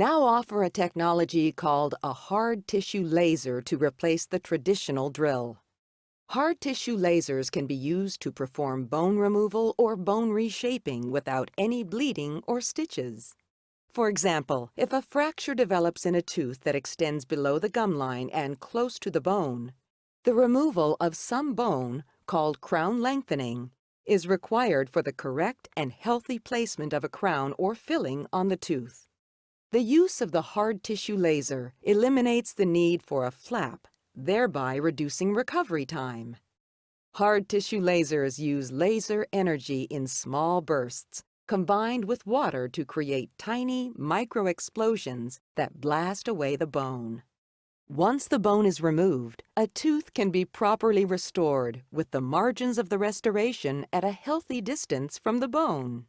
now offer a technology called a hard tissue laser to replace the traditional drill. Hard tissue lasers can be used to perform bone removal or bone reshaping without any bleeding or stitches. For example, if a fracture develops in a tooth that extends below the gum line and close to the bone, the removal of some bone, called crown lengthening, is required for the correct and healthy placement of a crown or filling on the tooth. The use of the hard tissue laser eliminates the need for a flap, thereby reducing recovery time. Hard tissue lasers use laser energy in small bursts, combined with water to create tiny micro-explosions that blast away the bone. Once the bone is removed, a tooth can be properly restored with the margins of the restoration at a healthy distance from the bone.